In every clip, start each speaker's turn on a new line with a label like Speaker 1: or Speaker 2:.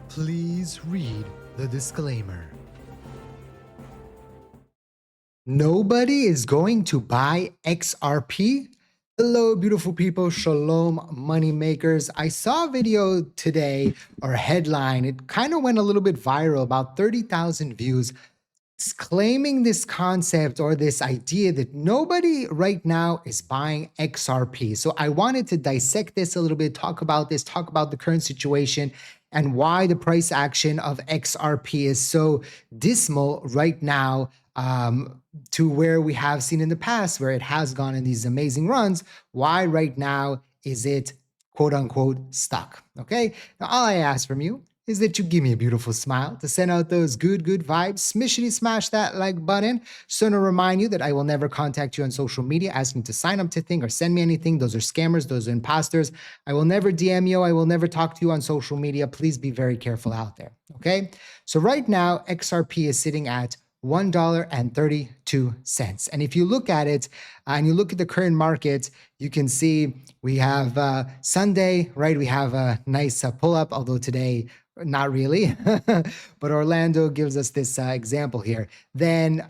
Speaker 1: Please read the disclaimer. Nobody is going to buy XRP. Hello, beautiful people. Shalom, money makers. I saw a video today or a headline. It kind of went a little bit viral, about 30,000 views, claiming this concept or this idea that nobody right now is buying XRP. So I wanted to dissect this a little bit, talk about this, talk about the current situation and why the price action of XRP is so dismal right now, to where we have seen in the past where it has gone in these amazing runs. Why right now is it quote unquote stuck? Okay. Now, all I ask from you is that you give me a beautiful smile to send out those good vibes. Smishity smash that like button. So to remind you that I will never contact you on social media asking to sign up to thing or send me anything. Those are scammers. Those are imposters. I will never DM you. I will never talk to you on social media. Please be very careful out there. Okay. So right now, XRP is sitting at $1.32. And if you look at it and you look at the current market, you can see we have Sunday, right? We have a nice pull up, although today, not really, but Orlando gives us this example here. Then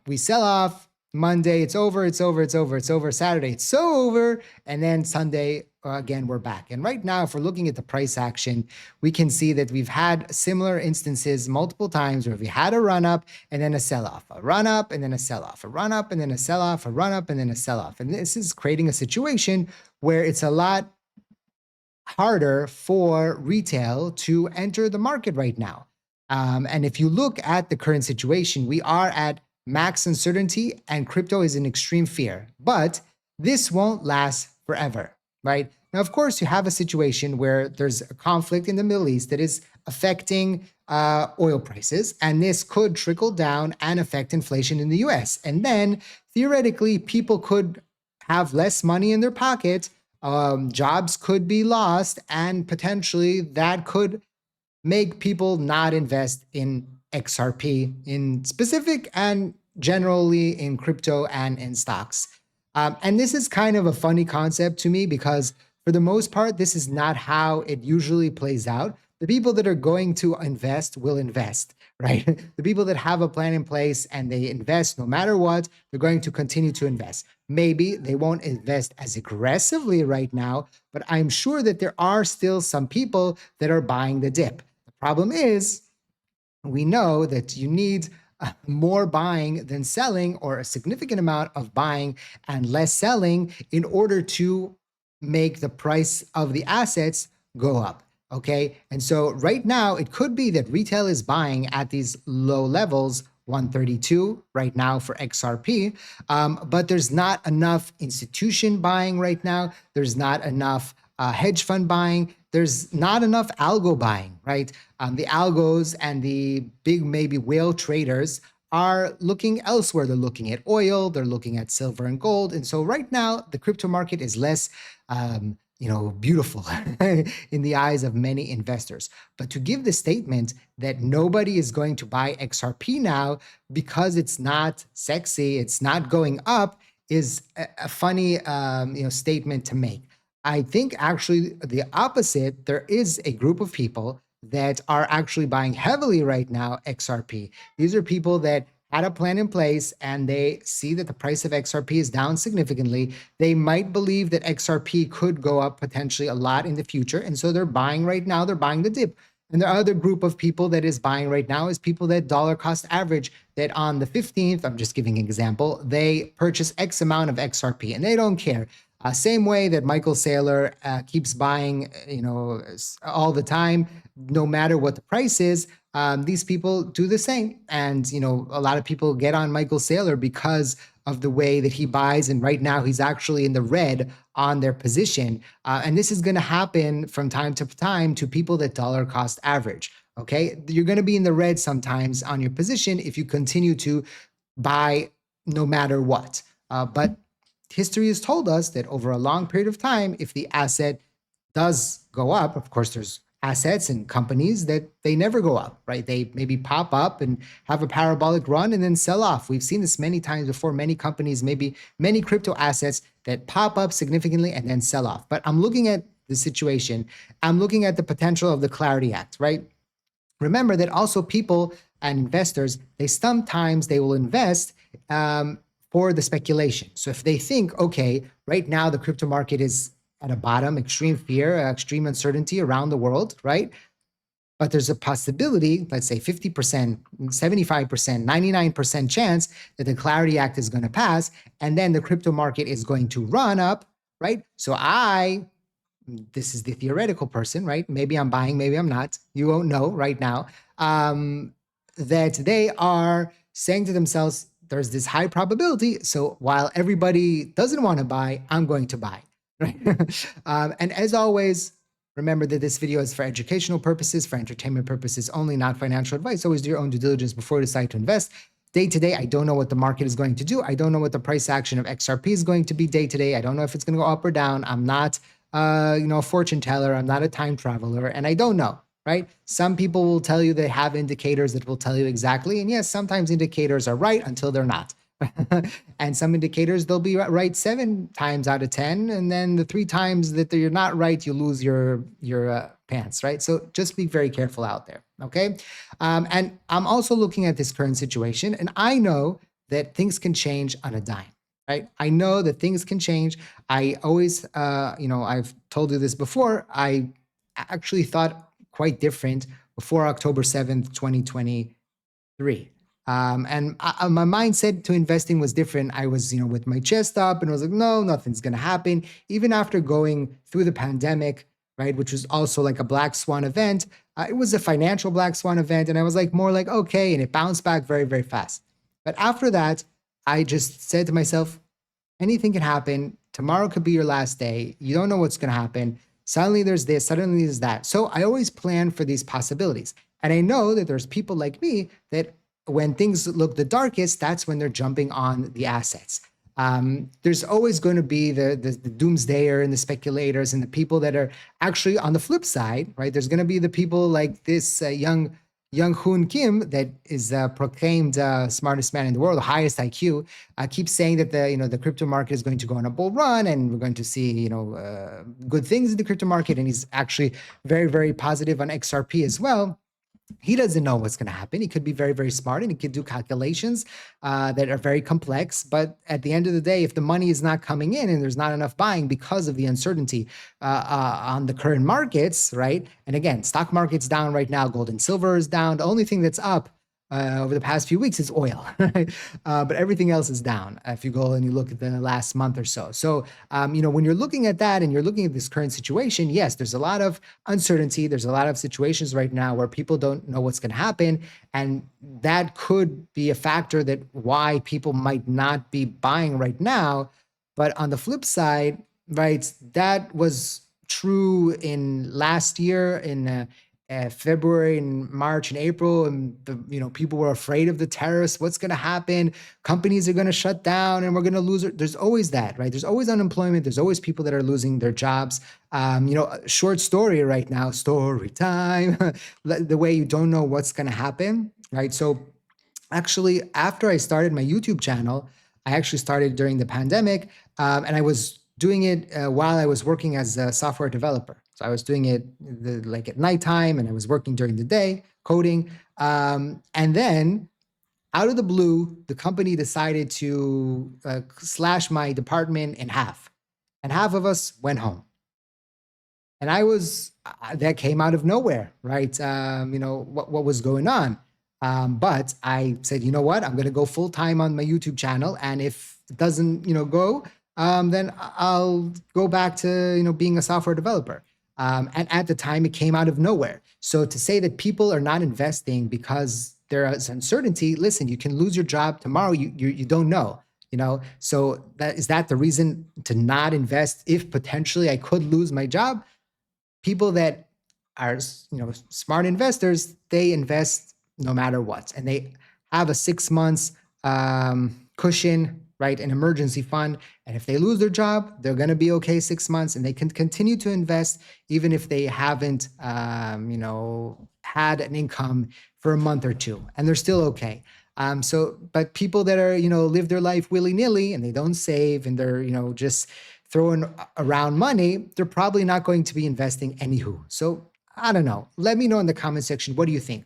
Speaker 1: we sell off Monday, it's over, it's over, it's over, it's over. Saturday, it's so over. And then Sunday, again, we're back. And right now, if we're looking at the price action, we can see that we've had similar instances multiple times where we had a run up and then a sell off, a run up and then a sell off, a run up and then a sell off, a run up and then a sell off. And this is creating a situation where it's a lot harder for retail to enter the market right now. And if you look at the current situation, we are at max uncertainty and crypto is in extreme fear, but this won't last forever, right? Now, of course, you have a situation where there's a conflict in the Middle East that is affecting oil prices, and this could trickle down and affect inflation in the US. And then theoretically, people could have less money in their pocket, jobs could be lost, and potentially that could make people not invest in XRP in specific and generally in crypto and in stocks. And this is kind of a funny concept to me because for the most part, this is not how it usually plays out. The people that are going to invest will invest, right? The people that have a plan in place and they invest no matter what, they're going to continue to invest. Maybe they won't invest as aggressively right now, but I'm sure that there are still some people that are buying the dip. The problem is, we know that you need more buying than selling, or a significant amount of buying and less selling in order to make the price of the assets go up. Okay. And so right now it could be that retail is buying at these low levels, 132 right now for XRP. But there's not enough institution buying right now. There's not enough hedge fund buying. There's not enough algo buying, right? The algos and the big maybe whale traders are looking elsewhere. They're looking at oil, they're looking at silver and gold. And so right now, the crypto market is less beautiful in the eyes of many investors. But to give the statement that nobody is going to buy XRP now because it's not sexy, it's not going up, is a funny statement to make. I think actually the opposite, there is a group of people that are actually buying heavily right now XRP. These are people that had a plan in place and they see that the price of XRP is down significantly. They might believe that XRP could go up potentially a lot in the future. And so they're buying right now, they're buying the dip. And the other group of people that is buying right now is people that dollar cost average, that on the 15th, I'm just giving an example, they purchase X amount of XRP and they don't care. Same way that Michael Saylor keeps buying, all the time, no matter what the price is. These people do the same, and a lot of people get on Michael Saylor because of the way that he buys. And right now, he's actually in the red on their position. And this is going to happen from time to time to people that dollar cost average. Okay, you're going to be in the red sometimes on your position if you continue to buy no matter what. But history has told us that over a long period of time, if the asset does go up, of course, there's assets and companies that they never go up, right? They maybe pop up and have a parabolic run and then sell off. We've seen this many times before, many companies, maybe many crypto assets that pop up significantly and then sell off. But I'm looking at the situation. I'm looking at the potential of the Clarity Act, right? remember that also people and investors, they will invest for the speculation. So if they think, okay, right now the crypto market is at a bottom, extreme fear, extreme uncertainty around the world, right? But there's a possibility, let's say 50%, 75%, 99% chance that the Clarity Act is going to pass, and then the crypto market is going to run up, right? So this is the theoretical person, right? Maybe I'm buying, maybe I'm not. You won't know right now. That they are saying to themselves, there's this high probability. So while everybody doesn't want to buy, I'm going to buy, right? And as always, remember that this video is for educational purposes, for entertainment purposes only, not financial advice. Always do your own due diligence before you decide to invest. Day to day, I don't know what the market is going to do. I don't know what the price action of XRP is going to be day to day. I don't know if it's going to go up or down. I'm not a fortune teller. I'm not a time traveler, and I don't know, right? Some people will tell you they have indicators that will tell you exactly. And yes, sometimes indicators are right until they're not. And some indicators, they'll be right 7 times out of 10. And then the 3 times that you're not right, you lose your pants, right? So just be very careful out there, okay? And I'm also looking at this current situation, and I know that things can change on a dime, right? I know that things can change. I always, I've told you this before, I actually thought quite different before October 7th, 2023. My mindset to investing was different. I was, with my chest up and I was like, no, nothing's going to happen. Even after going through the pandemic, right, which was also like a black swan event, it was a financial black swan event. And I was like, more like, okay. And it bounced back very, very fast. But after that, I just said to myself, anything can happen. Tomorrow could be your last day. You don't know what's going to happen. Suddenly there's this, suddenly there's that. So I always plan for these possibilities. And I know that there's people like me that when things look the darkest, that's when they're jumping on the assets. There's always going to be the doomsdayer and the speculators and the people that are actually on the flip side, right? There's going to be the people like this young Hoon Kim that is proclaimed smartest man in the world, the highest IQ, keeps saying that the crypto market is going to go on a bull run and we're going to see good things in the crypto market, and he's actually very, very positive on XRP as well. He doesn't know what's going to happen. He could be very, very smart and he could do calculations that are very complex. But at the end of the day, if the money is not coming in and there's not enough buying because of the uncertainty on the current markets, right? And again, stock market's down right now. Gold and silver is down. The only thing that's up over the past few weeks is oil, right? But everything else is down if you go and you look at the last month or so. So, when you're looking at that and you're looking at this current situation, yes, there's a lot of uncertainty. There's a lot of situations right now where people don't know what's going to happen. And that could be a factor that why people might not be buying right now. But on the flip side, right, that was true in last year in February and March and April, and people were afraid of the tariffs. What's going to happen? Companies are going to shut down, and we're going to lose. There's always that, right? There's always unemployment. There's always people that are losing their jobs. Short story right now, story time. The way you don't know what's going to happen, right? So, actually, after I started my YouTube channel, I actually started during the pandemic, and I was doing it while I was working as a software developer. So I was doing it like at nighttime, and I was working during the day coding. And then out of the blue, the company decided to slash my department in half, and half of us went home. And that came out of nowhere, right? What was going on. But I said, you know what? I'm going to go full time on my YouTube channel. And if it doesn't, go, then I'll go back to, being a software developer. And at the time, it came out of nowhere. So to say that people are not investing because there is uncertainty, listen, you can lose your job tomorrow. You don't know, So is that the reason to not invest if potentially I could lose my job? People that are, smart investors, they invest no matter what, and they have a 6 months cushion, right? An emergency fund. And if they lose their job, they're going to be okay 6 months, and they can continue to invest even if they haven't, had an income for a month or two, and they're still okay. But people that are, live their life willy nilly and they don't save and they're, just throwing around money, they're probably not going to be investing anywho. So I don't know. Let me know in the comment section. What do you think?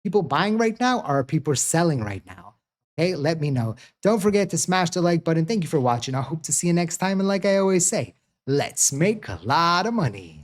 Speaker 1: People buying right now or are people selling right now? Okay, let me know. Don't forget to smash the like button. Thank you for watching. I hope to see you next time. And like I always say, let's make a lot of money.